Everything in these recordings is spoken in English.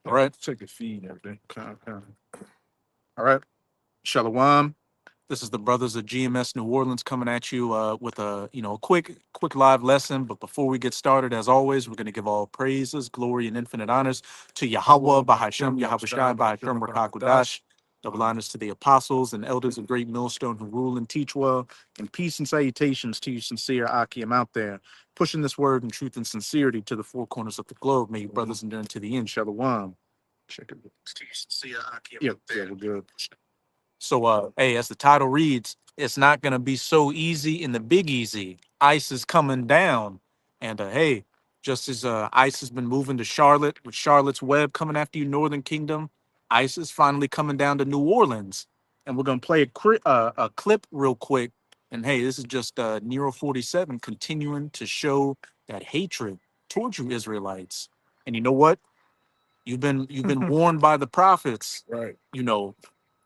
All right. Check the feed and everything. All right. Shalom. This is the brothers of GMS New Orleans coming at you with a quick live lesson. But before we get started, as always, we're going to give all praises, glory, and infinite honors to Yahweh, Bahashem, Yahushai, Bahashem, Rakakudash. Double honors to the apostles and elders of Great Millstone who rule and teach well. And peace and salutations to you, sincere Akim out there, pushing this word in truth and sincerity to the four corners of the globe. May you brothers endure to the end. Shalom. Check it. To you, sincere Akim. Yeah, we're good. So, hey, as the title reads, it's not going to be so easy in the Big Easy. ICE is coming down. And, hey, just as ICE has been moving to Charlotte, with Charlotte's Web coming after you, Northern Kingdom, ICE is finally coming down to New Orleans. And we're going to play a clip real quick. And, hey, this is just Nero 47 continuing to show that hatred towards you Israelites. And you know what? You've been warned by the prophets, right?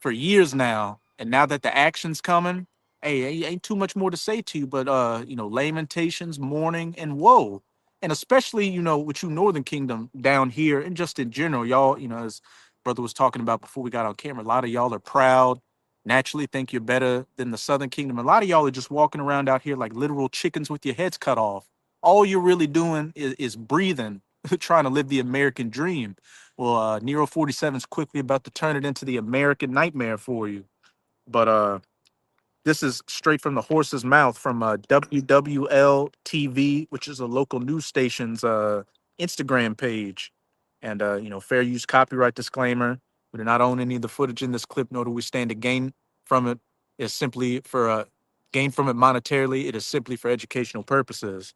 For years now, and now that the action's coming, hey, ain't too much more to say to you, but lamentations, mourning, and woe, and especially with you Northern Kingdom down here, and just in general, y'all, as brother was talking about before we got on camera, a lot of y'all are proud, naturally think you're better than the Southern Kingdom. A lot of y'all are just walking around out here like literal chickens with your heads cut off. All you're really doing is breathing, trying to live the American dream. Well, Nero 47 is quickly about to turn it into the American nightmare for you. But this is straight from the horse's mouth from WWL TV, which is a local news station's Instagram page. And, fair use copyright disclaimer. We do not own any of the footage in this clip, nor do we stand to gain from it. It's simply for gain from it monetarily. It is simply for educational purposes.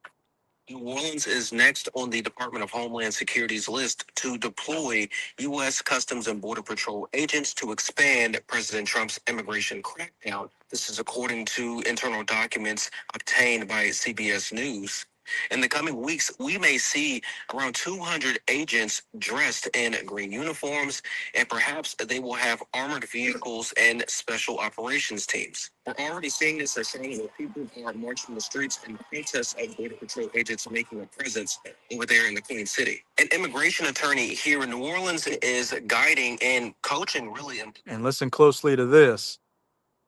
New Orleans is next on the Department of Homeland Security's list to deploy U.S. Customs and Border Patrol agents to expand President Trump's immigration crackdown. This is according to internal documents obtained by CBS News. In the coming weeks, we may see around 200 agents dressed in green uniforms, and perhaps they will have armored vehicles and special operations teams. We're already seeing this as signs that people are marching the streets in protest of Border Patrol agents making a presence over there in the Queen City. An immigration attorney here in New Orleans is guiding and coaching really. And listen closely to this.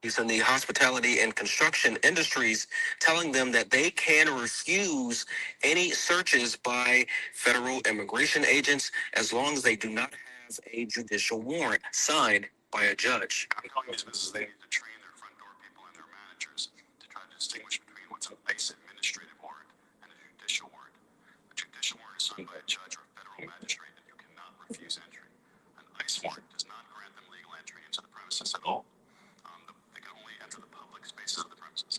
He's in the hospitality and construction industries, telling them that they can refuse any searches by federal immigration agents as long as they do not have a judicial warrant signed by a judge. I'm telling these businesses they need to train their front door people and their managers to try to distinguish between what's an ICE administrative warrant and a judicial warrant. A judicial warrant is signed by a judge or a federal magistrate that you cannot refuse entry. An ICE warrant does not grant them legal entry into the premises at all. They can only enter the public spaces of the premises.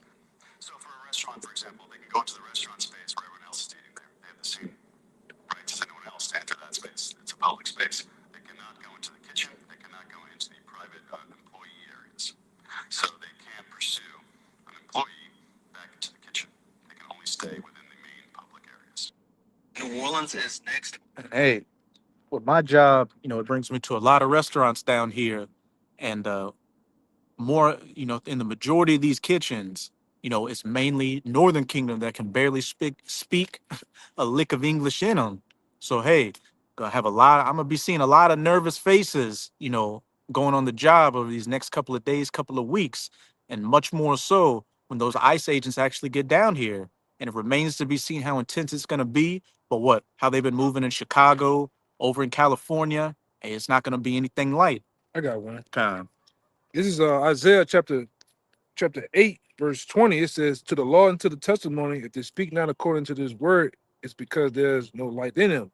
So for a restaurant, for example, they can go into the restaurant space where everyone else is eating there. They have the same rights as anyone else to enter that space. It's a public space. They cannot go into the kitchen. They cannot go into the private employee areas. So they can't pursue an employee back into the kitchen. They can only stay within the main public areas. New Orleans is next. Hey, with my job, it brings me to a lot of restaurants down here. And more, in the majority of these kitchens, it's mainly Northern Kingdom that can barely speak a lick of English in them. So hey, I'm gonna be seeing a lot of nervous faces, going on the job over these next couple of days, couple of weeks, and much more so when those ICE agents actually get down here. And it remains to be seen how intense it's gonna be. But how they've been moving in Chicago, over in California, hey, it's not gonna be anything light. I got one. This is Isaiah chapter 8, verse 20. It says, to the law and to the testimony, if they speak not according to this word, it's because there's no light in them.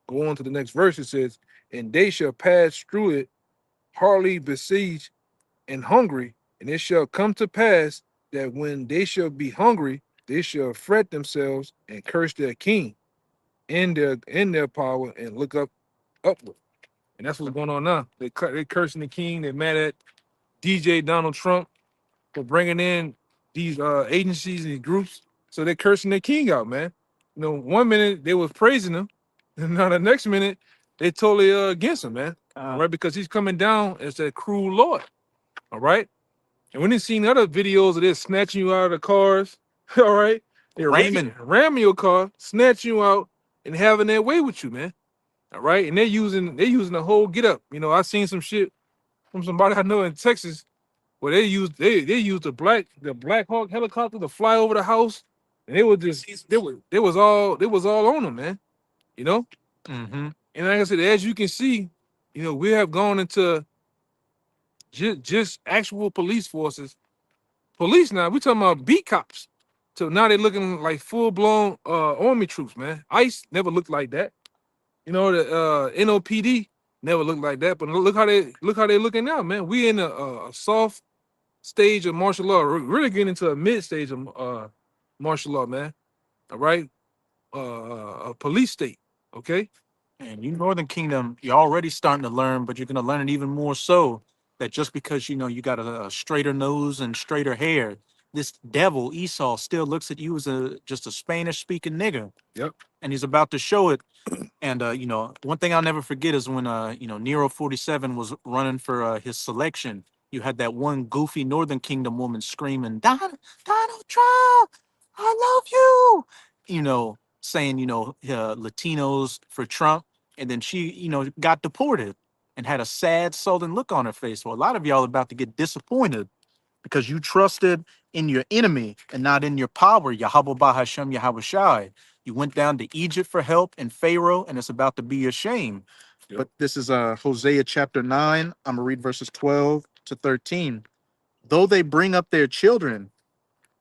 Go on to the next verse. It says, and they shall pass through it, hardly besieged and hungry, and it shall come to pass that when they shall be hungry, they shall fret themselves and curse their king in their power and look upward. And that's what's going on now. They cursing the king. They're mad at DJ Donald Trump for bringing in these agencies and these groups. So they're cursing their king out, man. 1 minute they was praising him, and now the next minute they totally against him, man. Right? Because he's coming down as that cruel Lord. All right. And when they seen other videos of this snatching you out of the cars, all right, they're ramming your car, snatching you out, and having their way with you, man. All right, and they're using the whole get up. I seen some shit from somebody I know in Texas where they used the Black Hawk helicopter to fly over the house, and they was all on them, man. You know, Mm-hmm. and like I said, as you can see, we have gone into just actual police forces. Police now, we talking about beat cops. So now they're looking like full blown army troops, man. ICE never looked like that. The NOPD never looked like that. But look how they looking now, man. We in a soft stage of martial law. We're really getting into a mid stage of martial law, man. All right, a police state. Okay. And you Northern Kingdom, you're already starting to learn, but you're going to learn it even more so that just because you got a straighter nose and straighter hair, this devil Esau still looks at you as just a Spanish speaking nigger, Yep. and he's about to show it. And one thing I'll never forget is when Nero 47 was running for his selection. You had that one goofy Northern Kingdom woman screaming, Donald Trump, I love you. Saying Latinos for Trump, and then she got deported and had a sad, sullen look on her face. Well, a lot of y'all are about to get disappointed because you trusted in your enemy and not in your power, Yahweh Bahashem Yahweh Shai. You went down to Egypt for help and Pharaoh, and it's about to be your shame. Yep. But this is Hosea chapter 9. I'm going to read verses 12 to 13. Though they bring up their children,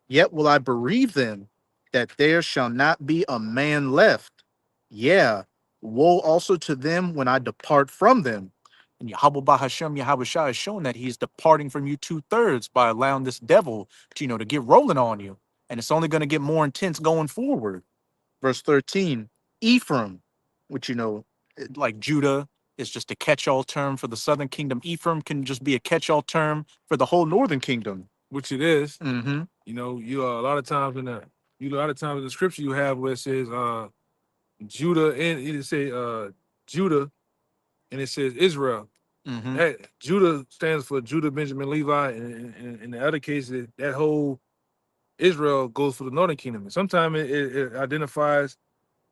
yet will I bereave them, that there shall not be a man left. Yeah, woe also to them when I depart from them. And Yahweh Bahashem Yahweh Shai is showing that he's departing from you 2/3 by allowing this devil to get rolling on you. And it's only going to get more intense going forward. Verse 13, Ephraim, which like Judah is just a catch-all term for the southern kingdom. Ephraim can just be a catch-all term for the whole northern kingdom. Which it is. Mm-hmm. You a lot of times in the scripture you have where it says Judah, and it say Judah, and it says Israel. Mm-hmm. That Judah stands for Judah, Benjamin, Levi, and in the other cases, that whole Israel goes for the northern kingdom. And sometimes it identifies,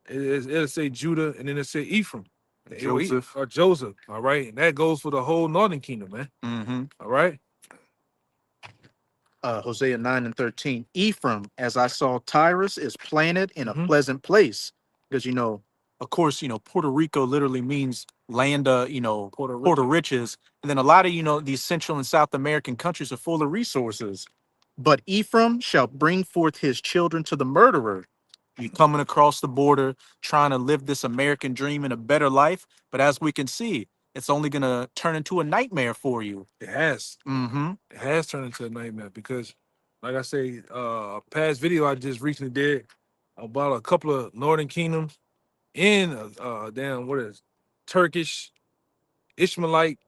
it'll say Judah, and then it say Ephraim. Joseph. Or Joseph. All right. And that goes for the whole northern kingdom, man. Mm-hmm. All right. Hosea 9 and 13. Ephraim, as I saw Tyrus, is planted in a Mhm. pleasant place. Because, of course, Puerto Rico literally means land, Puerto riches. And then a lot of, these Central and South American countries are full of resources. But Ephraim shall bring forth his children to the murderer. You coming across the border, trying to live this American dream in a better life. But as we can see, it's only going to turn into a nightmare for you. It has. Mm-hmm. It has turned into a nightmare because, like I say, a past video I just recently did about a couple of northern kingdoms in damn what is Turkish Ishmaelite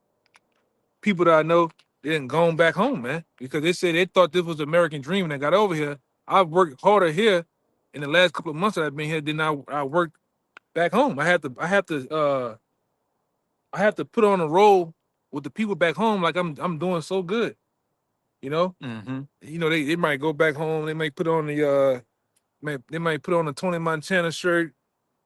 people that I know didn't gone back home, man, because they said they thought this was the American dream when they got over here. I've worked harder here in the last couple of months that I've been here than I worked back home. I have to put on a role with the people back home like I'm doing so good, you know. Mm-hmm. They might go back home. They might put on they might put on a Tony Montana shirt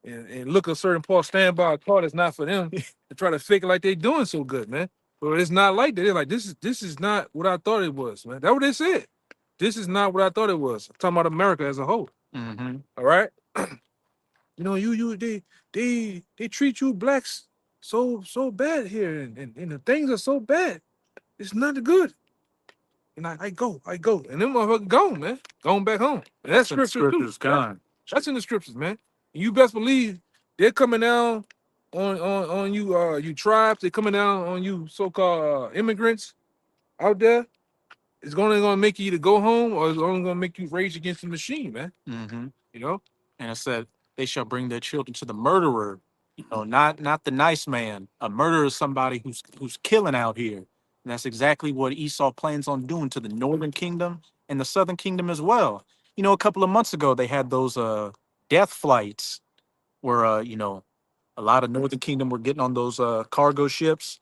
and look a certain part, stand by a car that's not for them, and try to fake it like they doing so good, man. But it's not like that. They're like, this is not what I thought it was, man. That's what they said. This is not what I thought it was. I'm talking about America as a whole. Mm-hmm. All right. They treat you blacks so bad here, and the things are so bad. It's not good. And I go, and them motherfuckers gone, man, going back home. And that's scripture too. gone. That's in the scriptures, man. And you best believe they're coming down on you, you tribes. They're coming down on you, so-called immigrants out there. It's gonna make you either go home or it's only gonna make you rage against the machine, man. Mm-hmm. You know. And it said they shall bring their children to the murderer. Not the nice man. A murderer is somebody who's killing out here. And that's exactly what Esau plans on doing to the northern kingdom and the southern kingdom as well. A couple of months ago they had those death flights where a lot of northern kingdom were getting on those cargo ships,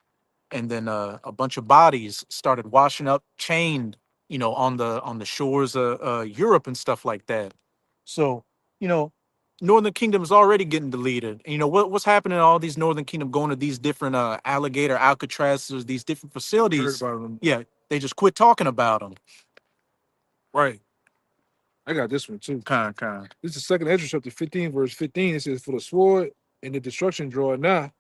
and then a bunch of bodies started washing up chained, on the shores of Europe and stuff like that. So, you know, Northern Kingdom is already getting deleted. And, you know what's happening? All these Northern Kingdom going to these different alligator Alcatrazes, these different Heard facilities. about them. Yeah, they just quit talking about them. Right. I got this one too. Kind. This is second Ezra chapter 15, verse 15. It says, "For the sword and the destruction draw nigh,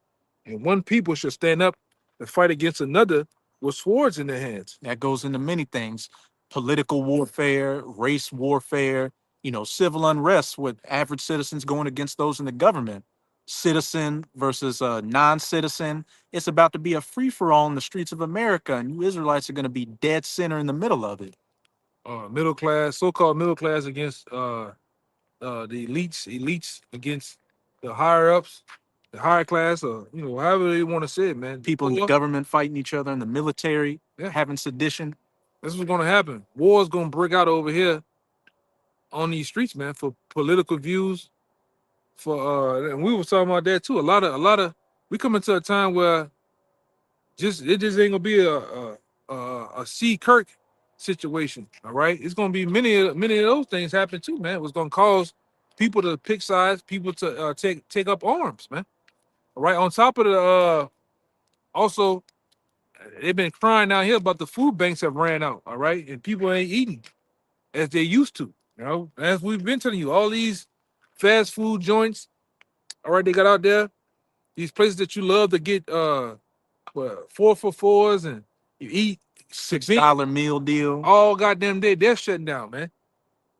and one people shall stand up and fight against another with swords in their hands." That goes into many things: political warfare, race warfare, you know, civil unrest with average citizens going against those in the government, citizen versus non-citizen. It's about to be a free-for-all in the streets of America, and you Israelites are going to be dead center in the middle of it. Middle class, so-called middle class against the elites against the higher ups, the higher class, or however you want to say it, man. People in the War, government fighting each other, in the military, Yeah. having sedition. this is what's gonna happen. War is gonna break out over here on these streets, man, for political views. And we were talking about that too. A lot of we come into a time where it just ain't gonna be a C Kirk situation. All right, it's gonna be many of those things happen too, man. It's gonna cause people to pick sides, people to take up arms, man. All right. On top of the also they've been crying out here about the food banks have ran out. All right, and people ain't eating as they used to. You know, as we've been telling you, all these fast food joints. All right, they got out there these places that you love to get 4 for 4s and you eat $6 meal deal. all goddamn day. They're shutting down, man,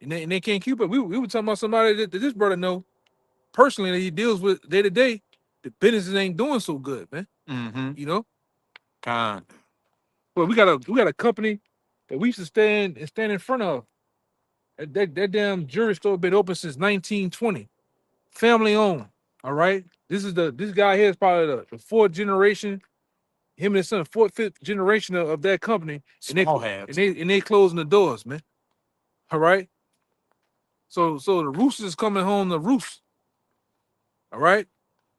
and they can't keep it. We were talking about somebody that this brother know personally that he deals with day to day. The businesses ain't doing so good, man. Mm-hmm. You know, Kind. but we got a company that we used to stand in front of. That damn jewelry store been open since 1920, family owned. All right, this guy here is probably the fourth generation. Him and his son, fourth, fifth generation of that company, Small hats. and they closing the doors, man. All right. So the roosters is coming home to roost. All right.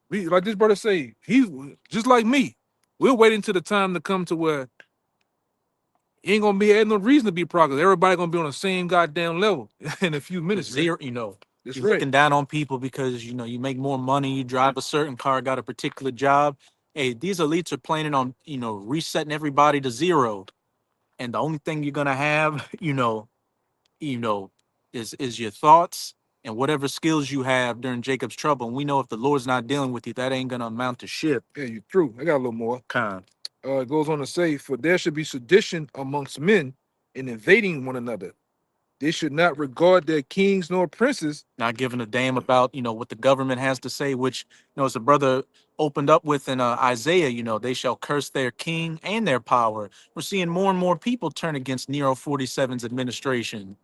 We like this brother say, he's just like me. We're waiting till the time to come to where ain't gonna be ain't no reason to be progress. Everybody gonna be on the same goddamn level in a few minutes. Zero, you know. That's You're right. looking down on people because you know you make more money, you drive a certain car, got a particular job. Hey, these elites are planning on, you know, resetting everybody to zero. And the only thing you're gonna have, is your thoughts and whatever skills you have during Jacob's trouble. And we know if the Lord's not dealing with you, that ain't gonna amount to shit. Yeah, you true. I got a little more. Kind. It goes on to say, for there should be sedition amongst men in invading one another. They should not regard their kings nor princes. Not giving a damn about, you know, what the government has to say, which, you know, as the brother opened up with in Isaiah, you know, they shall curse their king and their power. We're seeing more and more people turn against Nero 47's administration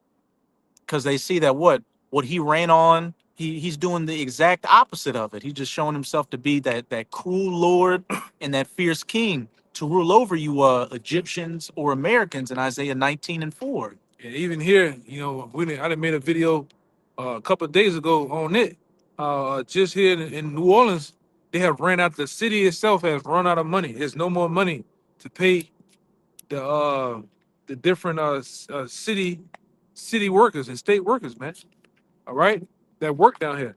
because they see that what he ran on, he's doing the exact opposite of it. He's just showing himself to be that cruel lord and that fierce king to rule over you Egyptians or Americans in Isaiah 19:4. And even here, I done made a video a couple of days ago on it. Just here in New Orleans, they have ran out. The city itself has run out of money. There's no more money to pay the different city workers and state workers, man. All right, that work down here.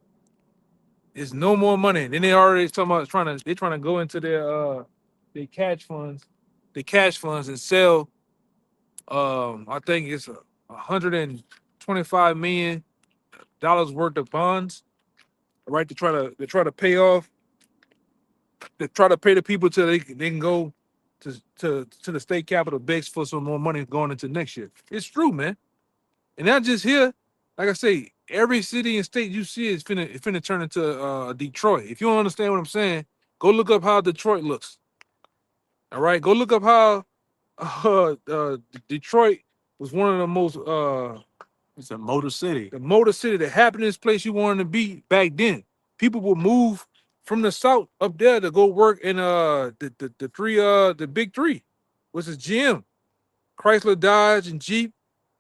There's no more money. Then they already talking about trying to go into their cash funds, and sell. I think it's $125 million worth of bonds, right? To try to pay off, to try to pay the people till they can go to the state capitol, begs for some more money going into next year. It's true, man. And not just here. Like I say, every city and state you see is finna turn into Detroit. If you don't understand what I'm saying, go look up how Detroit looks. All right, go look up how Detroit was one of the most It's a motor city. the motor city, the happiest place you wanted to be back then. People would move from the south up there to go work in the big three, which is GM, Chrysler, Dodge, and Jeep,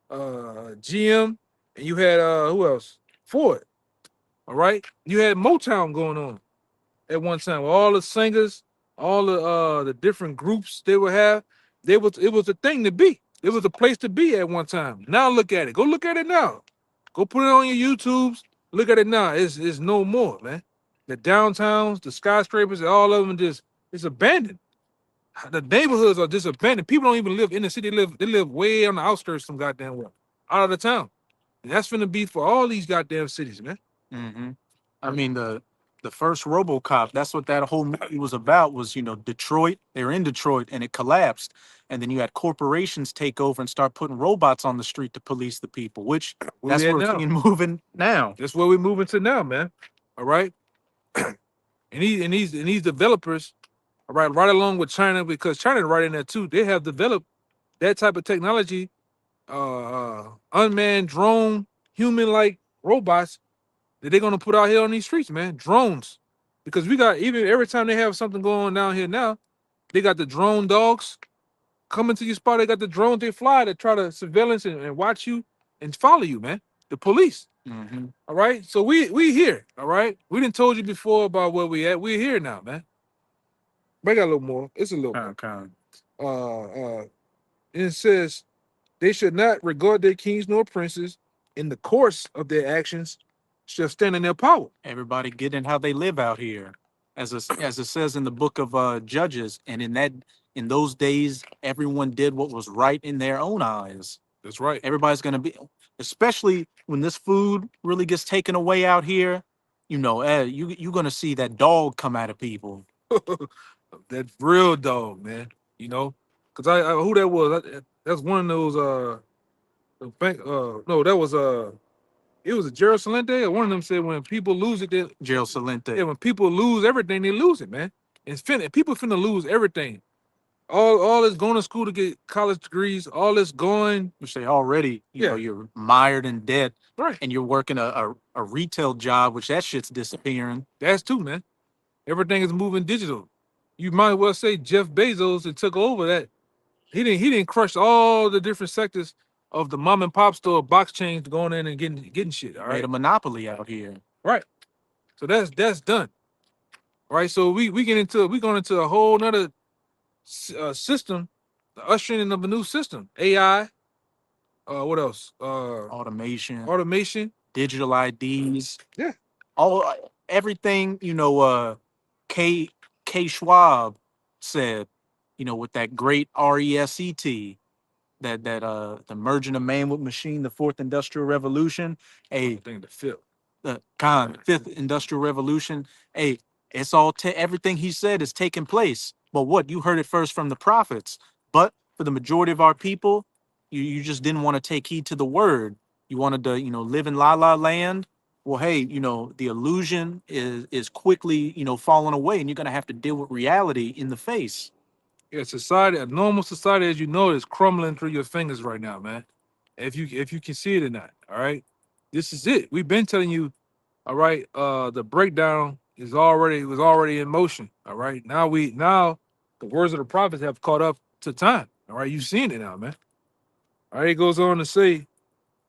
GM, and you had who else? Ford. All right, you had Motown going on at one time with all the singers, all the different groups they would have. It was a thing to be. It was a place to be at one time. Now look at it. Go look at it now. Go put it on your YouTubes. Look at it now. It's no more, man. The downtowns, the skyscrapers, all of them just it's abandoned. The neighborhoods are just abandoned. People don't even live in the city. They live way on the outskirts some goddamn well, out of the town. And that's finna be for all these goddamn cities, man. Hmm. I mean, the first RoboCop, that's what that whole movie was about, was, Detroit. They were in Detroit and it collapsed. And then you had corporations take over and start putting robots on the street to police the people, which Where that's we at where we're now? seeing moving now. That's where we're moving to now, man. All right. and these developers, all right along with China, because China right in there too. They have developed that type of technology, unmanned drone, human-like robots that they're gonna put out here on these streets, man. Drones. Because we got even every time they have something going on down here now, they got the drone dogs coming to your spot. They got the drones they fly to try to surveillance and watch you and follow you, man. The police. Hmm. All right. So we here. All right. We didn't told you before about where we at. We're here now, man. But got a little more. It's a little more. Okay. It says they should not regard their kings nor princes in the course of their actions shall stand in their power. Everybody getting how they live out here, as it says in the book of Judges, and in those days, everyone did what was right in their own eyes. That's right. Everybody's gonna be, especially when this food really gets taken away out here. You're gonna see that dog come out of people. That real dog, man. Cause I who that was? That's one of those the bank no, that was it was a Gerald Salente, or one of them said when people lose it, Gerald Salente, when people lose everything, they lose it, man. It's people finna lose everything. All this going to school to get college degrees, all this going, which they already, Yeah. you're mired in debt, right. and you're working a retail job, which that shit's disappearing. That's too, man. Everything is moving digital. You might well say Jeff Bezos that took over that. He didn't crush all the different sectors of the mom and pop store box chains going in and getting shit. All Made right. a monopoly out here. Right. So that's done. All right. So we going into a whole nother system, the ushering of a new system. AI. What else? Automation. Digital IDs. Yeah. Everything, K Schwab said, with that great RESET, that the merging of man with machine, the fourth industrial revolution. I think the fifth. The fifth industrial revolution. It's everything he said is taking place. But what, you heard it first from the prophets. But for the majority of our people, you just didn't want to take heed to the word. You wanted to, live in la la land. Well, hey, the illusion is quickly, falling away, and you're gonna have to deal with reality in the face. Yeah, society, a normal society, as you know, is crumbling through your fingers right now, man. If you can see it or not, all right. This is it. We've been telling you, all right. The breakdown was already in motion. All right. Now the words of the prophets have caught up to time. All right, you've seen it now, man. All right, it goes on to say,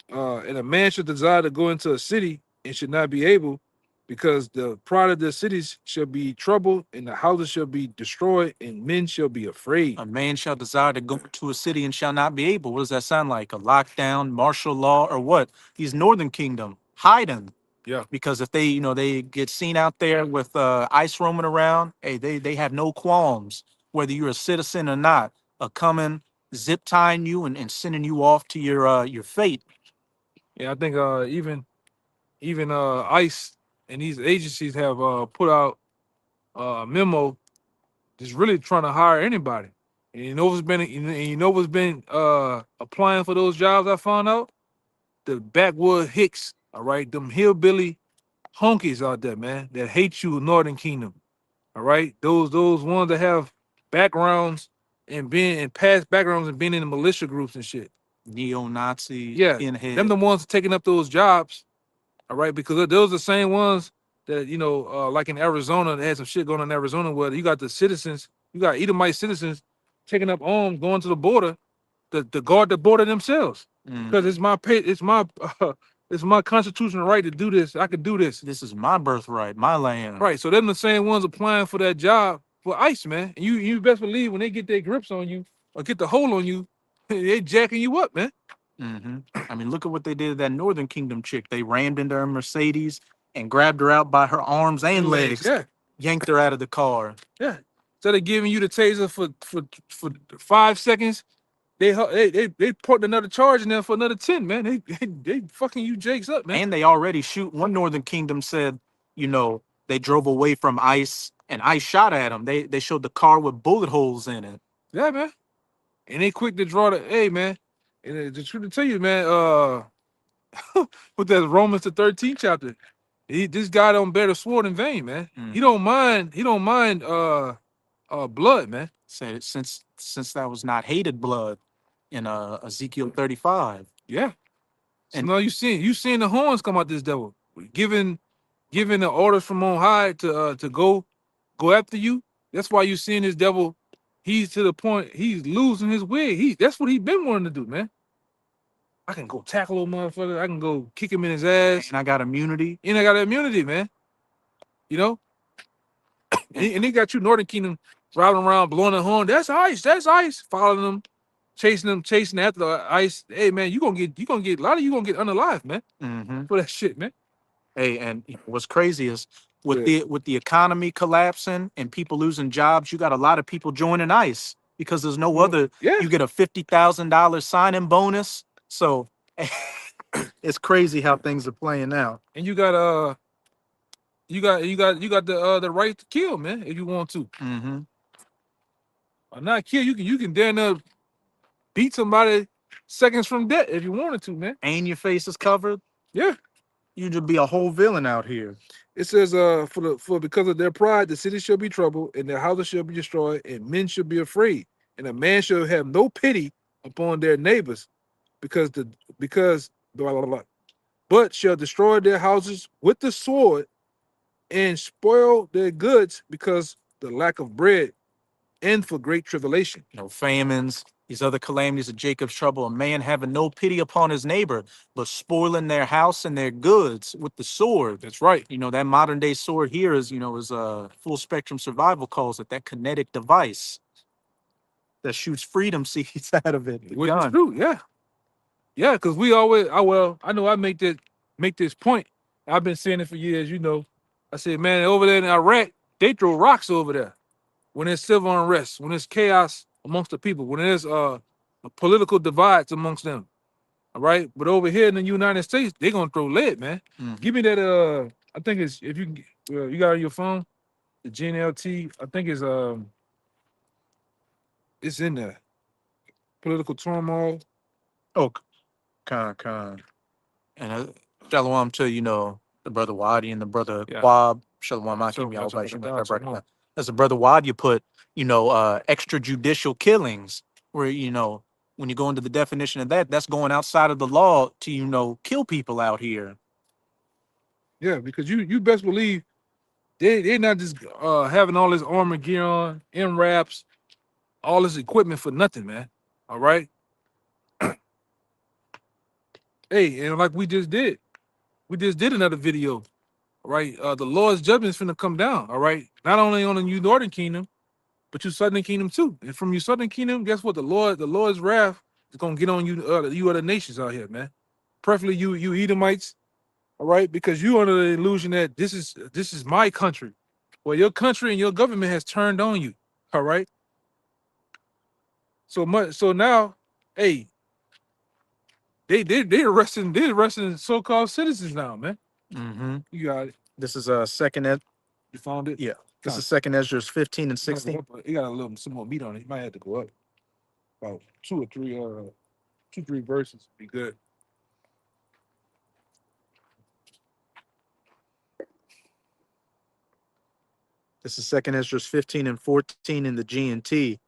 and a man should desire to go into a city and should not be able, because the pride of the cities shall be troubled, and the houses shall be destroyed, and men shall be afraid. A man shall desire to go to a city and shall not be able. What does that sound like? A lockdown, martial law, or what? These Northern Kingdom hiding. Yeah. Because if they get seen out there with ice roaming around, hey, they have no qualms, whether you're a citizen or not, coming, zip tying you and sending you off to your fate. Yeah, I think even ICE and these agencies have put out a memo just really trying to hire anybody. And what's been applying for those jobs, I found out? The backwood hicks, all right, them hillbilly honkies out there, man, that hate you, Northern Kingdom. All right. Those ones that have backgrounds and past backgrounds and being in the militia groups and shit. Neo-Nazi, Yeah, pinhead. them the ones taking up those jobs, all right, because those are the same ones that, like in Arizona, they had some shit going on in Arizona where you got the citizens, you got Edomite citizens taking up arms, going to the border to guard the border themselves. Because it's my constitutional right to do this. I can do this. This is my birthright, my land. Right, so them the same ones applying for that job for ICE, man. And you best believe when they get their grips on you or get the hold on you, they jacking you up, man. Mm-hmm. I mean, look at what they did to that Northern Kingdom chick. They rammed into her Mercedes and grabbed her out by her arms and legs, Yeah, yanked her out of the car. yeah. Instead of giving you the taser for 5 seconds, they put another charge in there for another 10, man. They fucking you Jakes up, man. And they already shoot. One Northern Kingdom said, you know, they drove away from ICE and ICE shot at them. They showed the car with bullet holes in it. Yeah, man. And they quick to draw the hey, man. And the truth to tell you, man, with that Romans the 13th chapter, this guy don't bear the sword in vain, man. He don't mind blood, man. Said since that was not hated blood in Ezekiel 35. Yeah. So And now you seen the horns come out this devil, giving the orders from on high to go after you. That's why you seeing this devil. He's to the point he's losing his wig. That's what he been wanting to do, man. I can go tackle a motherfucker. I can go kick him in his ass. I got immunity. And I got immunity, man. You know? And they got you Northern Kingdom riding around blowing the horn. That's ICE. That's ICE. Following them, chasing after the ICE. Hey, man, you gonna get a lot of you gonna get unalive, man. Mm-hmm. For that shit, man. Hey, and what's crazy is with the economy collapsing and people losing jobs, you got a lot of people joining ICE because there's no other. Yeah. You get a $50,000 signing bonus. So it's crazy how things are playing out. And you got the right to kill, man, if you want to. Mm-hmm. Or not kill, you can damn near beat somebody seconds from death if you wanted to, man. And your face is covered. Yeah. You just be a whole villain out here. It says, for because of their pride, the city shall be troubled, and their houses shall be destroyed, and men shall be afraid, and a man shall have no pity upon their neighbors, because blah, blah, blah, but shall destroy their houses with the sword, and spoil their goods because the lack of bread, and for great tribulation. Famines, these other calamities of Jacob's trouble, a man having no pity upon his neighbor, but spoiling their house and their goods with the sword. That's right. That modern day sword here is full spectrum survival calls it, that kinetic device that shoots freedom seeds out of it. Which is true, yeah. Yeah, because I know I make this point. I've been saying it for years, I said, man, over there in Iraq, they throw rocks over there when there's civil unrest, when there's chaos amongst the people, when there's political divides amongst them. All right. But over here in the United States, they're gonna throw lead, man. Mm-hmm. Give me that I think it's if you can you got it on your phone, the GNLT, I think it's in there. Political turmoil. Oh, con. And Shalom to the brother Wadi and the brother Quab. Shalom, that's the brother Wadi. You put extrajudicial killings where when you go into the definition of that's going outside of the law to kill people out here. Yeah, because you best believe they're not just having all this armor gear on, MRAPs, all this equipment for nothing, man. All right. Hey, and like we just did another video. All right. The Lord's judgment is finna come down. All right. Not only on the New Northern Kingdom, but your Southern Kingdom too. And from your Southern Kingdom, guess what? The Lord's wrath is gonna get on you other nations out here, man. Preferably you Edomites. All right, because you under the illusion that this is my country. Well, your country and your government has turned on you. All right. So now, hey, they're arresting so-called citizens now, man. Mm-hmm. You got it. This is second Ed. You found it? Yeah. This is second Ezra's 15 and 16. It got some more meat on it. You might have to go up about 2 or 3 verses. Be good. This is second Ezra's 15 and 14 in the GNT.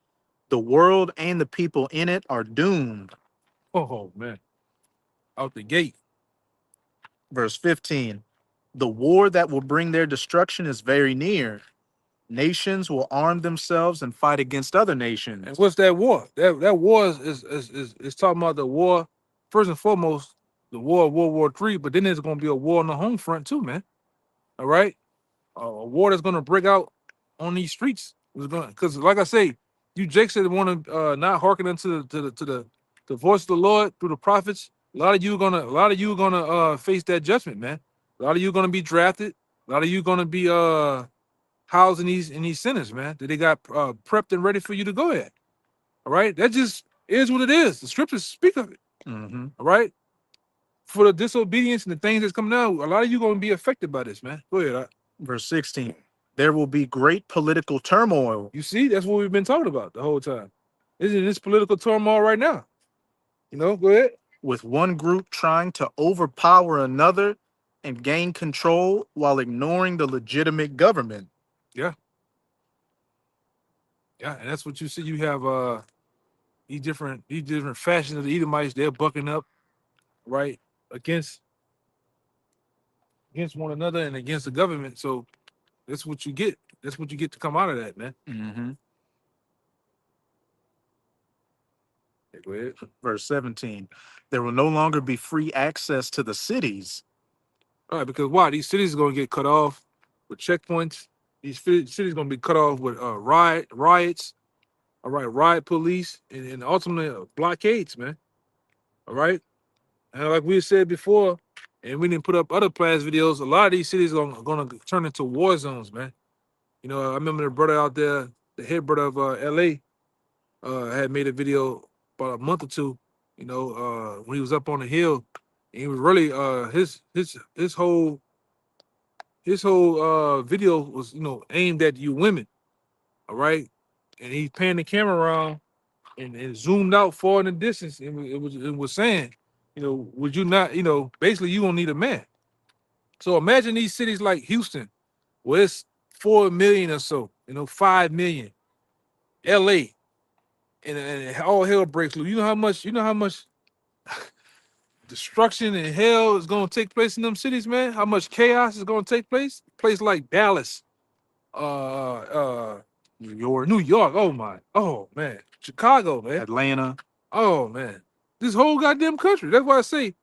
The world and the people in it are doomed. Oh man. Out the gate. Verse 15. The war that will bring their destruction is very near. Nations will arm themselves and fight against other nations. And what's that war? That war is talking about the war, first and foremost, the war of World War III, but then there's gonna be a war on the home front too, man. All right? A war that's gonna break out on these streets. Because like I say, you Jake said want to not hearken into the the voice of the Lord through the prophets, a lot of you are gonna face that judgment, man. A lot of you are gonna be drafted. A lot of you are gonna be housed in these centers, man. That they got prepped and ready for you to go at. All right, that just is what it is. The scriptures speak of it. Mm-hmm. All right, for the disobedience and the things that's coming out, a lot of you gonna be affected by this, man. Go ahead. Verse 16. There will be great political turmoil. You see, that's what we've been talking about the whole time. Isn't this political turmoil right now? You know, go ahead. With one group trying to overpower another and gain control while ignoring the legitimate government. Yeah, and that's what you see. You have these different factions of the Edomites. They're bucking up, right, against one another and against the government. So that's what you get. That's what you get to come out of that, man. Mm-hmm. Yeah, go ahead. Verse 17. There will no longer be free access to the cities. All right, because why? These cities are going to get cut off with checkpoints. These cities going to be cut off with riots. All right, riot police and ultimately blockades, man. All right, and like we said before, and we didn't put up other class videos. A lot of these cities are going to turn into war zones, man. You know, I remember the brother out there, the head brother of L.A. Had made a video about a month or two. You know, when he was up on the hill, and he was really his whole video was aimed at you women. All right, and he panned the camera around and zoomed out far in the distance. And it was saying, would you not, basically you don't need a man. So imagine these cities like Houston, where it's 4 million or so, 5 million, LA, and all hell breaks loose. You know how much destruction and hell is gonna take place in them cities, man? How much chaos is gonna take place? Place like Dallas, New York. Oh man, Chicago, man, Atlanta. oh man, this whole goddamn country. That's why I say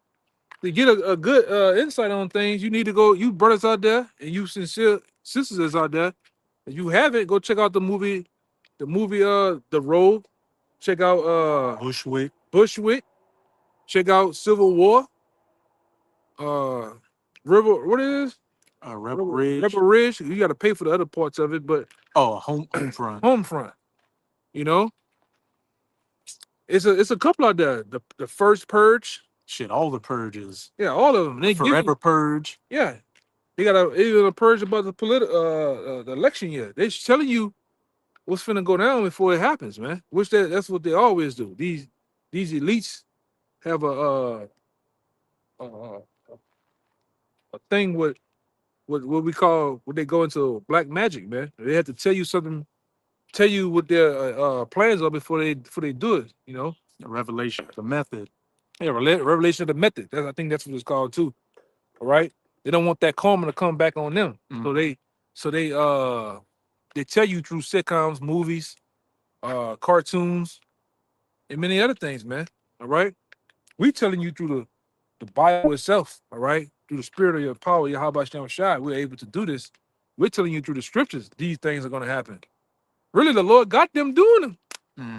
to get a good insight on things, you need to go. You brothers out there and you sincere sisters out there, if you haven't, go check out the movie, The Road. Check out Bushwick. Check out Civil War. River, what it is? Rebel Ridge. Rebel Ridge. You got to pay for the other parts of it, but Home front. Home front. It's a couple out there. The first Purge. Shit, all the purges. Yeah, all of them. They Forever Purge. Yeah, they got even a purge about the election year. They're telling you what's finna go down before it happens, man. That's what they always do. These elites have a thing with what we call what they go into black magic, man. They have to tell you something, tell you what their plans are before they do it. The revelation, the method. Yeah, revelation of the method. I think that's what it's called too. All right. They don't want that karma to come back on them. So they tell you through sitcoms, movies, cartoons, and many other things, man. All right. We telling you through the Bible itself, all right, through the spirit of your power, Yahweh Shem Shai, we're able to do this. We're telling you through the scriptures, these things are going to happen. Really, the Lord got them doing them.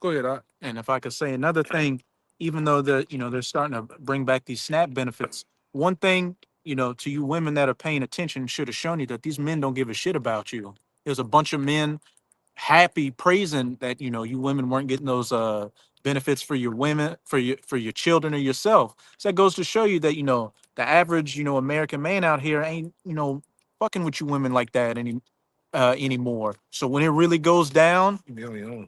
Go ahead, Art. And if I could say another thing, even though they're starting to bring back these SNAP benefits, one thing, to you women that are paying attention should have shown you that these men don't give a shit about you. There's a bunch of men happy praising that, you women weren't getting those benefits for your women, for your children or yourself. So that goes to show you that, the average, American man out here ain't, fucking with you women like that anymore. So when it really goes down,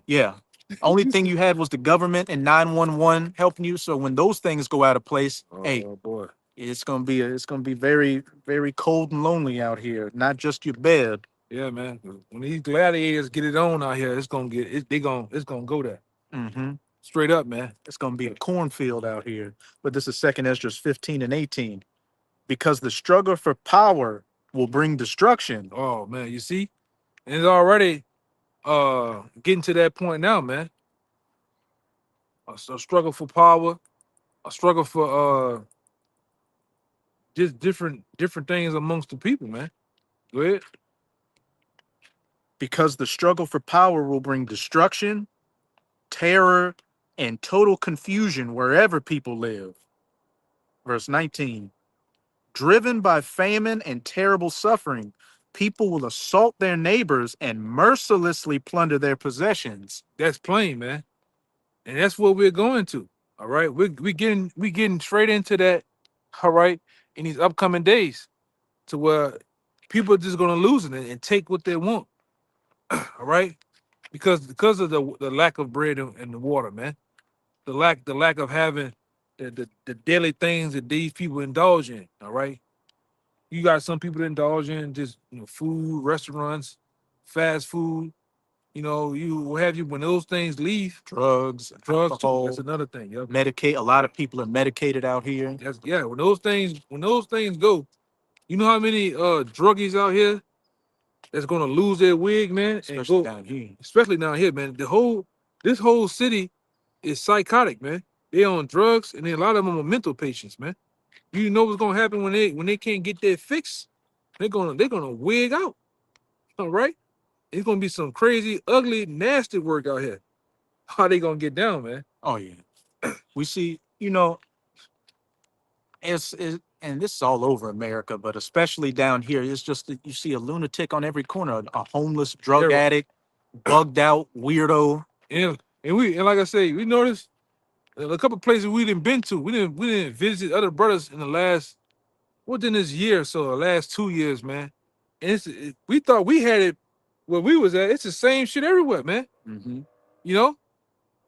yeah. Only thing you had was the government and 911 helping you. So when those things go out of place, boy, it's gonna be very, very cold and lonely out here. Not just your bed. Yeah, man. When these gladiators get it on out here, it's gonna go there. Mm-hmm. Straight up, man. It's gonna be a cornfield out here. But this is 2 Esdras 15 and 18. Because the struggle for power will bring destruction. Oh man, you see, and it's already getting to that point now, man. A struggle for power, a struggle for just different things amongst the people, man. Go ahead. Because the struggle for power will bring destruction, terror, and total confusion wherever people live. Verse 19, driven by famine and terrible suffering, people will assault their neighbors and mercilessly plunder their possessions. That's plain, man. And that's what we're going to. All right. We getting straight into that, all right, in these upcoming days, to where people are just gonna lose it and take what they want. All right. Because of the lack of bread and the water, man. The lack of having the daily things that these people indulge in. All right. You got some people that indulge in just food, restaurants, fast food. You what have you when those things leave, Drugs, drugs too. alcohol, That's another thing. Yep. medicate. A lot of people are medicated out here, That's yeah. When those things go, you know how many druggies out here that's gonna lose their wig, man, and especially go, down here. especially down here, man. This whole city is psychotic, man. They on drugs, and then a lot of them are mental patients, man. You know what's gonna happen when they can't get their fix? They're gonna wig out. All right, it's gonna be some crazy, ugly, nasty work out here. How they gonna get down, man? Oh yeah, we see. And this is all over America, but especially down here, it's just that you see a lunatic on every corner, a homeless drug Yeah, addict, bugged out weirdo. and like I say, we noticed a couple places we didn't been to. We didn't visit other brothers in the last within this year or so, the last 2 years, man. And we thought we had it where we was at. It's the same shit everywhere, man. Mm-hmm. You know,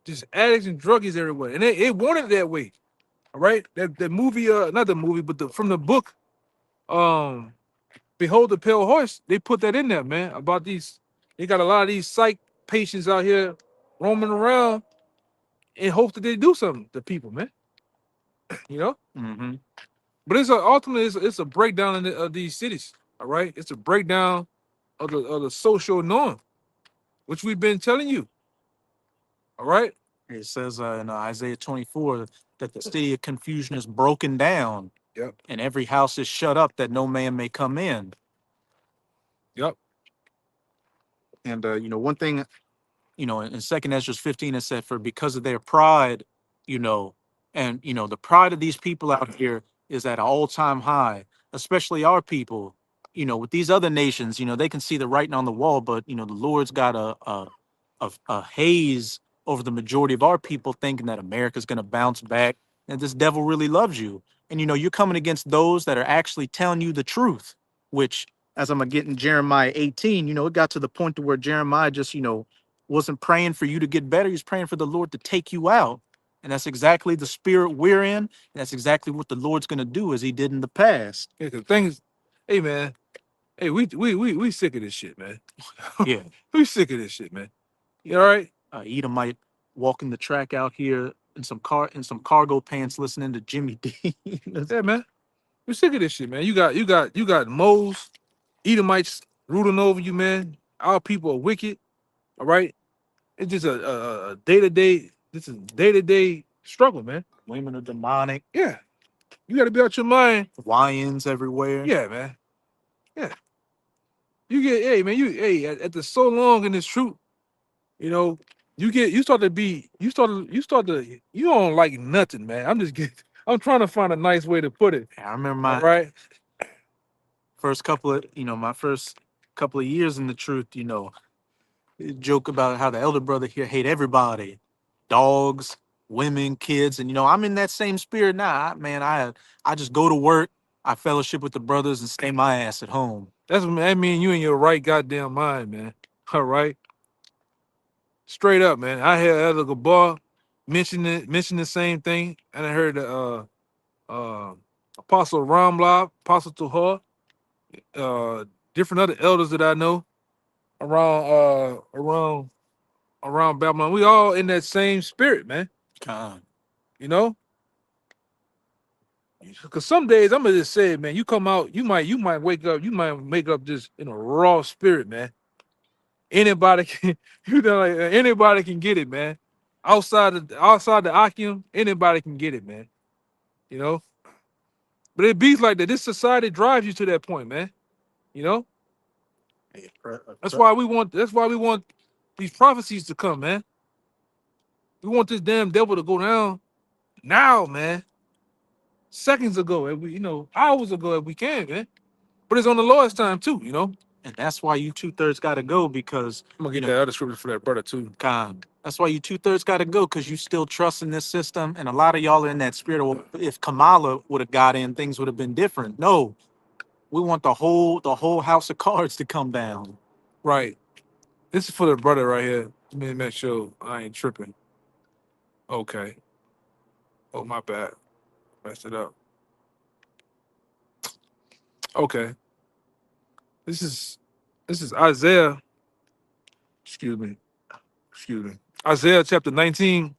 just addicts and druggies everywhere, and it wanted it that way. All right, that movie, not the movie, but from the book, um, Behold the Pale Horse. They put that in there, man. About these, they got a lot of these psych patients out here roaming around in hopes that they do something to people, man. You know, Mm-hmm. but ultimately it's a breakdown of these cities. All right, it's a breakdown of the social norm, which we've been telling you. All right. It says in Isaiah 24 that the city of confusion is broken down, Yep. and every house is shut up that no man may come in. Yep. And one thing, in Second Ezra 15, it said, for because of their pride, and the pride of these people out here is at an all-time high, especially our people. With these other nations, they can see the writing on the wall, but the Lord's got a haze over the majority of our people, thinking that America's going to bounce back, and this devil really loves you. And you're coming against those that are actually telling you the truth, which, as I'm gonna get in Jeremiah 18, it got to the point to where Jeremiah just, wasn't praying for you to get better. He's praying for the Lord to take you out. And that's exactly the spirit we're in. And that's exactly what the Lord's gonna do, as he did in the past. Yeah, cause things, hey man, hey, we sick of this shit, man. Yeah. We sick of this shit, man. You all right? Edomite walking the track out here in some cargo pants, listening to Jimmy D. Yeah, man. We sick of this shit, man. You got moles, Edomites ruling over you, man. Our people are wicked. All right. It's just a day-to-day. This is day-to-day struggle, man. Women are demonic. Yeah. You got to be out your mind. Lions everywhere. Yeah, man. Yeah. Hey, man, at the so long in this truth, you start to, you don't like nothing, man. I'm trying to find a nice way to put it. I remember All right. my first couple of years in the truth, joke about how the elder brother here hate everybody, dogs, women, kids. And, I'm in that same spirit now. I just go to work, I fellowship with the brothers and stay my ass at home. That mean you in your right goddamn mind, man. All right. Straight up, man. I heard Elder Gabar mention the same thing. And I heard Apostle Ramlab, Apostle Tuhar, different other elders that I know around Babylon. We all in that same spirit, man. God. You know? Because some days I'm gonna just say, man, you come out, you might wake up, you might wake up just in a raw spirit, man. Anybody can, anybody can get it, man. Outside the Akim, anybody can get it, man. You know, but it be like that. This society drives you to that point, man. You know, that's why we want these prophecies to come, man. We want this damn devil to go down now, man. Seconds ago, if we, hours ago, if we can, man. But it's on the Lord's time too, And that's why you 2/3 got to go because I'm gonna you get know, that other scripture for that brother too. God. That's why you 2/3 got to go because you still trust in this system. And a lot of y'all are in that spirit. Well, if Kamala would have got in, things would have been different. No, we want the whole house of cards to come down. Right. This is for the brother right here. Let me make sure I ain't tripping. Okay. Oh, my bad. Messed it up. Okay. This is Isaiah. Excuse me. Excuse me. Isaiah chapter 19,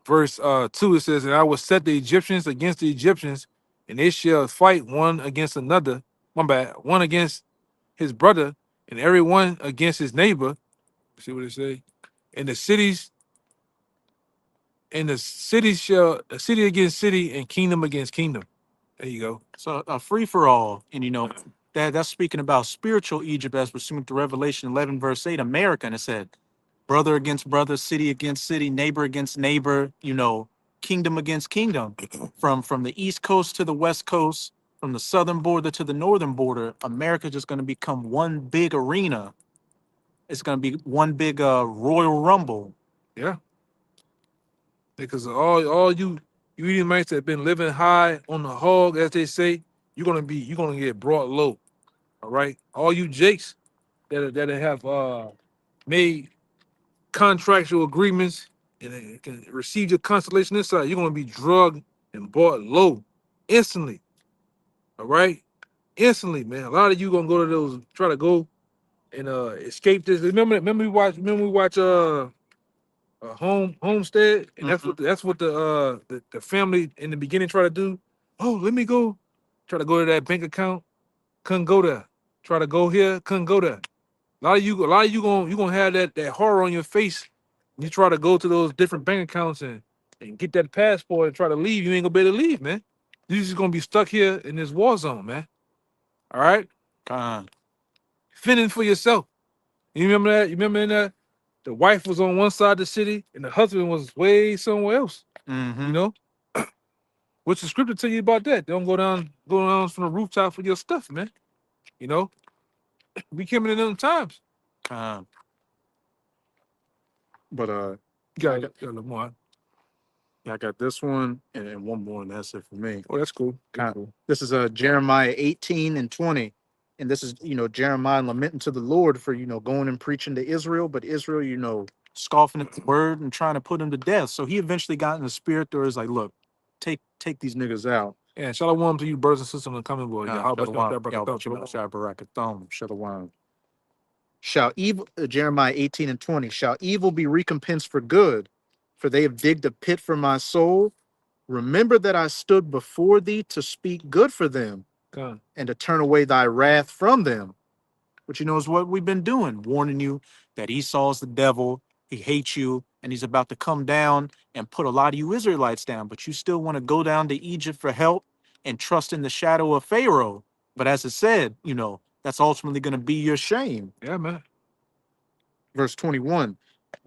verse 2. It says, "And I will set the Egyptians against the Egyptians, and they shall fight one against another. My bad. One against his brother, and every one against his neighbor." See what it say? And the cities shall city against city and kingdom against kingdom. There you go. So a free for all. And that's speaking about spiritual Egypt as pursuant to Revelation 11, verse 8, America. And it said, brother against brother, city against city, neighbor against neighbor, kingdom against kingdom. From the East Coast to the West Coast, from the southern border to the northern border, America just going to become one big arena. It's going to be one big Royal Rumble. Yeah. Because all you Edomites that have been living high on the hog, as they say, you're gonna get brought low. All right. All you Jakes that have made contractual agreements and they can receive your constellation inside, you're gonna be drugged and brought low instantly. All right, instantly, man. A lot of you gonna go to those, try to go and escape this. Remember we watch Homestead, and that's what the family in the beginning try to do. Oh, let me go, try to go to that bank account, couldn't go there. Try to go here, couldn't go there. A lot of you gonna have that horror on your face. You try to go to those different bank accounts and get that passport and try to leave. You ain't gonna be able to leave, man. You're just gonna be stuck here in this war zone, man. All right, God. fending for yourself. You remember that? You remember in that the wife was on one side of the city and the husband was way somewhere else. Mm-hmm. You know, what's the scripture tell you about that? Don't go down from the rooftop for your stuff, man. You know, we came in them times. God. But Got Lamar. I got this one and one more, and that's it for me. Oh, that's cool. Kind of. This is Jeremiah 18 and 20. And this is, Jeremiah lamenting to the Lord for, going and preaching to Israel, but Israel, scoffing at the word and trying to put him to death. So he eventually got in the spirit there is like, look, take these niggas out. And shalom to you, brothers and sisters, on the coming boy. Shalom. Shall evil, Jeremiah 18 and 20, shall evil be recompensed for good? For they have digged a pit for my soul. Remember that I stood before thee to speak good for them God. and to turn away thy wrath from them. Which is what we've been doing, warning you that Esau's the devil, he hates you, and he's about to come down and put a lot of you Israelites down, but you still want to go down to Egypt for help and trust in the shadow of Pharaoh. But as it said, that's ultimately going to be your shame. Yeah, man. Verse 21,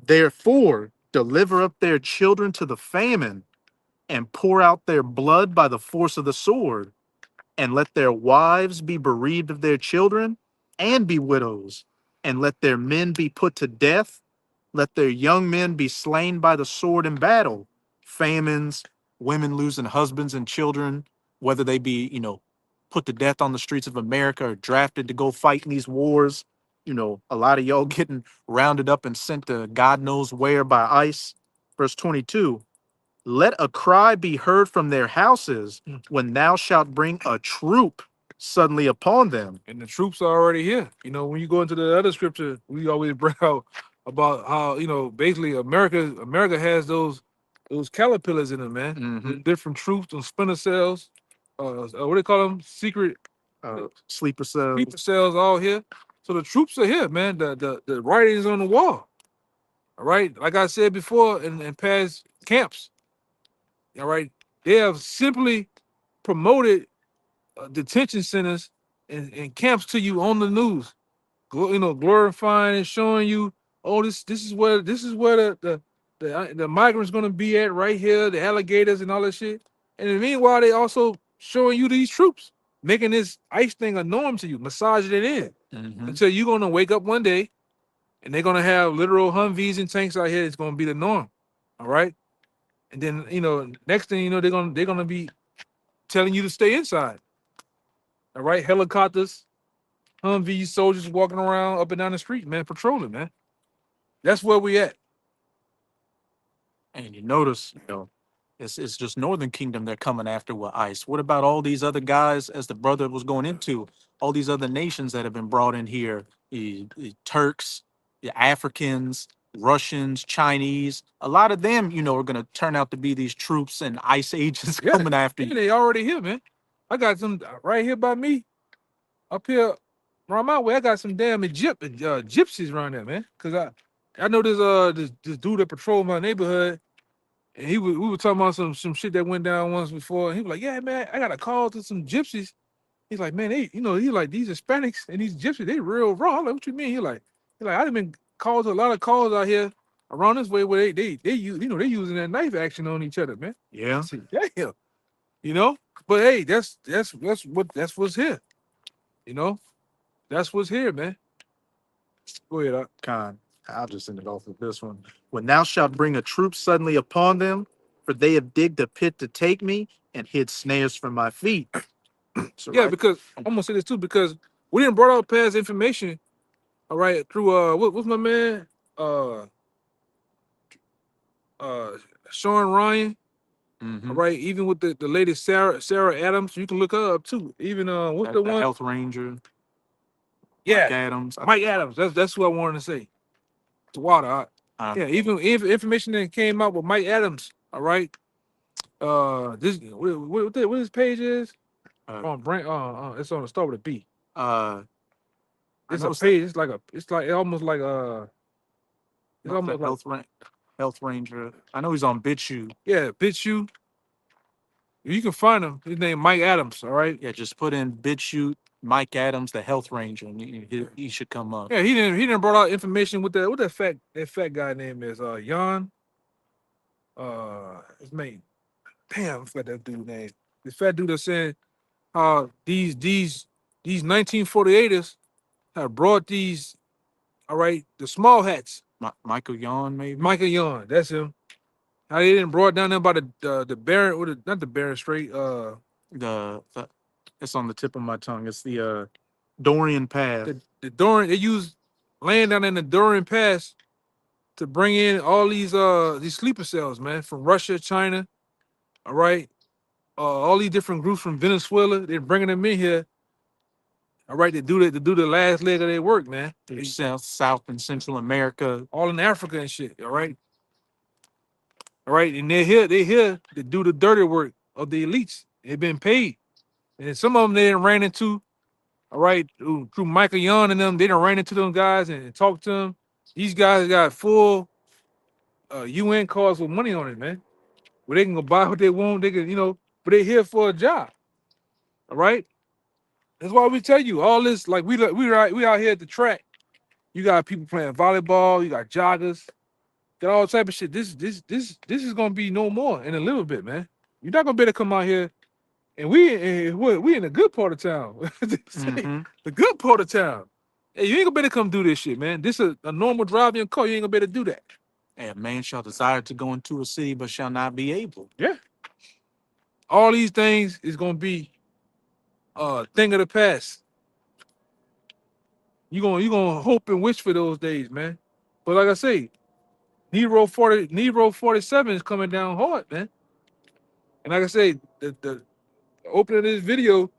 therefore deliver up their children to the famine and pour out their blood by the force of the sword, and let their wives be bereaved of their children and be widows, and let their men be put to death, let their young men be slain by the sword in battle, famines, women losing husbands and children, whether they be, put to death on the streets of America or drafted to go fight in these wars. A lot of y'all getting rounded up and sent to God knows where by ICE. Verse 22, let a cry be heard from their houses when thou shalt bring a troop suddenly upon them. And the troops are already here. When you go into the other scripture, we always bring out about how, basically America has those caterpillars in it, man. Mhm. Different troops and splinter cells. What do they call them? Secret Sleeper cells. sleeper cells all here. So the troops are here, man. The writing's on the wall. All right. Like I said before in past camps. All right. They have simply promoted detention centers and camps to you on the news, glorifying and showing you, oh, this is where the the migrants gonna be at right here, the alligators and all that shit. And then meanwhile, they also showing you these troops making this ICE thing a norm to you, massaging it in Mhm. until you're gonna wake up one day and they're gonna have literal Humvees and tanks out here. It's gonna be the norm. All right. And then next thing you know, they're gonna be telling you to stay inside. All right, helicopters, Humvees, soldiers walking around up and down the street, man, patrolling, man. That's where we at. And you notice, it's just Northern Kingdom they're coming after with ICE. What about all these other guys, as the brother was going into, all these other nations that have been brought in here, the Turks, the Africans, Russians, Chinese, a lot of them, are going to turn out to be these troops and ICE agents Yeah, coming after yeah, you. they already here, man. I got some right here by me, up here, around my way. I got some damn gypsies around there, man. Cause I know this dude that patrolled my neighborhood, and we were talking about some shit that went down once before. And he was like, "Yeah, man, I got a call to some gypsies." He's like, "Man, he like these Hispanics and these gypsies, they real raw." I'm like, "What you mean?" He like, I've been called to a lot of calls out here around this way where they use, they using that knife action on each other, man. I Yeah. said, "Damn," you know. But hey, that's what's here. You know, that's what's here, man. Go ahead. Con, I'll just end it off with this one. When thou shalt bring a troop suddenly upon them, for they have digged a pit to take me and hid snares for my feet. So, Yeah, right? because I'm gonna say this too, because we didn't brought out past information, all right, through what's my man? Uh Sean Ryan. Mhm. All right, even with the latest Sarah Adams, you can look her up too. Even what's the The one? Health Ranger, Mike Yeah, Adams. Mike Adams. That's who I wanted to say. To Water. Uh, Yeah, even if information that came out with Mike Adams. All right. This what his page is uh, on brand. It's on the start with a B. I It's know a page. It's like almost like it's not the almost like Health Ranger. I know he's on BitChute. yeah, BitChute. You can find him. His name Mike Adams. All right. Yeah, just put in BitChute Mike Adams, the Health Ranger, and he should come up. Yeah, he didn't brought out information with that fat guy name is Jan. His name. Damn, I forgot that dude name. This fat dude that's saying how these 1948ers have brought these, all right, the small hats. Michael Yon, maybe. Michael Young, that's him. How they didn't brought down there by the Barron, or not the Barron Strait. The it's on the tip of my tongue. It's the Dorian Path. The Dorian. They used land down in the Dorian Pass to bring in all these sleeper cells, man, from Russia, China. All right, all these different groups from Venezuela. They're bringing them in here. All right, to do the last leg of their work, man. South and Central America. All in Africa and shit. All right. All right. And they're here to do the dirty work of the elites. They've been paid. And some of them they done ran into, all right, through Michael Young and them, they done ran into them guys and talked to them. These guys got full UN cards with money on it, man. Where they can go buy what they want, they can, but they're here for a job. All right. That's why we tell you all this, like we out here at the track. You got people playing volleyball, you got joggers, got all type of shit. This is gonna be no more in a little bit, man. You're not gonna be able to come out here, and we in a good part of town. Mhm. The good part of town. Hey, you ain't gonna be able to come do this shit, man. This is a normal drive in your car. You ain't gonna be able to do that. And a man shall desire to go into a city, but shall not be able. Yeah. All these things is gonna be thing of the past. You gonna hope and wish for those days, man. But like I say, Nero 47 is coming down hard, man. And like I say, the opening of this video,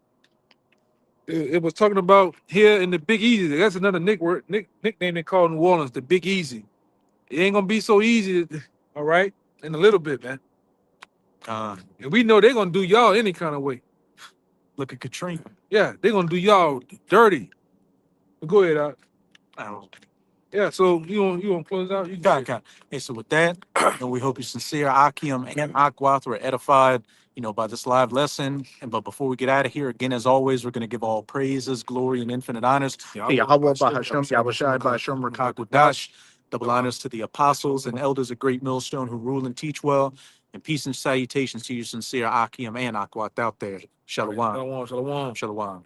it was talking about here in the Big Easy. That's another nickname they call New Orleans, the Big Easy. It ain't gonna be so easy, all right, in a little bit, man. And we know they're gonna do y'all any kind of way. Look at Katrina. Yeah, they're gonna do y'all dirty. Go ahead, Doc. Yeah, so you gonna close out? You Got it. Hey, so with that, we hope you're sincere, Akim and Akwath were edified, by this live lesson. But before we get out of here, again, as always, we're going to give all praises, glory, and infinite honors to Yahweh, Bahasham, Yahushai, Bahasham, Rakakwadash. Double honors to the apostles and elders of Great Millstone who rule and teach well. And peace and salutations to you, sincere Akim and Akwat out there. Shalom. Shalom, shalom. Shalom.